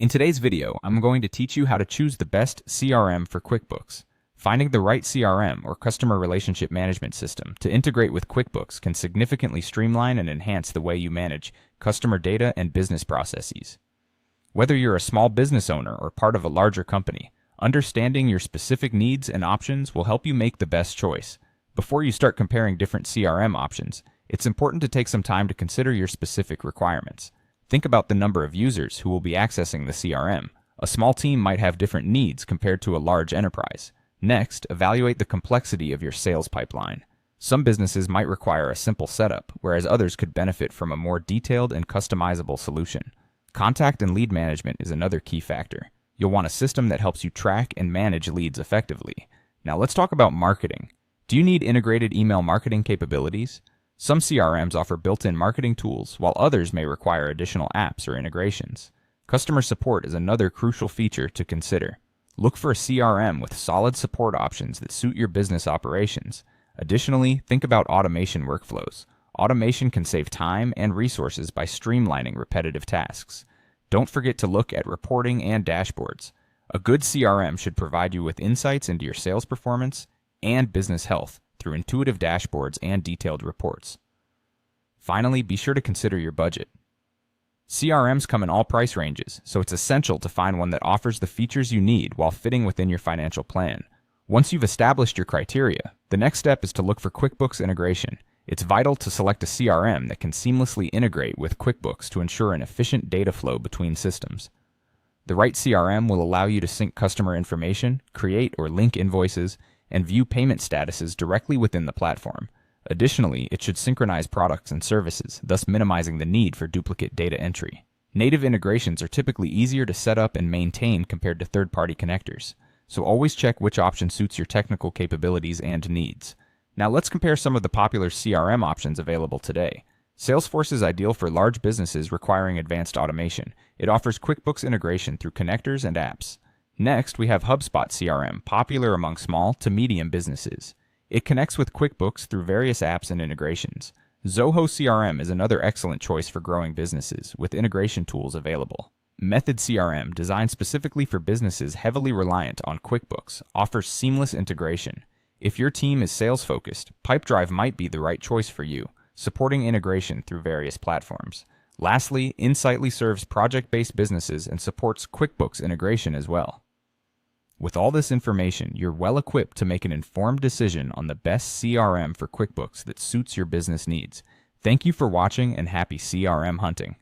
In today's video, I'm going to teach you how to choose the best CRM for QuickBooks. Finding the right CRM or customer relationship management system to integrate with QuickBooks can significantly streamline and enhance the way you manage customer data and business processes. Whether you're a small business owner or part of a larger company, understanding your specific needs and options will help you make the best choice. Before you start comparing different CRM options, it's important to take some time to consider your specific requirements. Think about the number of users who will be accessing the CRM. A small team might have different needs compared to a large enterprise. Next, evaluate the complexity of your sales pipeline. Some businesses might require a simple setup, whereas others could benefit from a more detailed and customizable solution. Contact and lead management is another key factor. You'll want a system that helps you track and manage leads effectively. Now let's talk about marketing. Do you need integrated email marketing capabilities? Some CRMs offer built-in marketing tools, while others may require additional apps or integrations. Customer support is another crucial feature to consider. Look for a CRM with solid support options that suit your business operations. Additionally, think about automation workflows. Automation can save time and resources by streamlining repetitive tasks. Don't forget to look at reporting and dashboards. A good CRM should provide you with insights into your sales performance and business health through intuitive dashboards and detailed reports. Finally, be sure to consider your budget. CRMs come in all price ranges, so it's essential to find one that offers the features you need while fitting within your financial plan. Once you've established your criteria, the next step is to look for QuickBooks integration. It's vital to select a CRM that can seamlessly integrate with QuickBooks to ensure an efficient data flow between systems. The right CRM will allow you to sync customer information, create or link invoices, and view payment statuses directly within the platform. Additionally, it should synchronize products and services, thus minimizing the need for duplicate data entry. Native integrations are typically easier to set up and maintain compared to third-party connectors, so always check which option suits your technical capabilities and needs. Now let's compare some of the popular CRM options available today. Salesforce is ideal for large businesses requiring advanced automation. It offers QuickBooks integration through connectors and apps. Next, we have HubSpot CRM, popular among small to medium businesses. It connects with QuickBooks through various apps and integrations. Zoho CRM is another excellent choice for growing businesses, with integration tools available. Method CRM, designed specifically for businesses heavily reliant on QuickBooks, offers seamless integration. If your team is sales-focused, Pipedrive might be the right choice for you, supporting integration through various platforms. Lastly, Insightly serves project-based businesses and supports QuickBooks integration as well. With all this information, you're well equipped to make an informed decision on the best CRM for QuickBooks that suits your business needs. Thank you for watching and happy CRM hunting.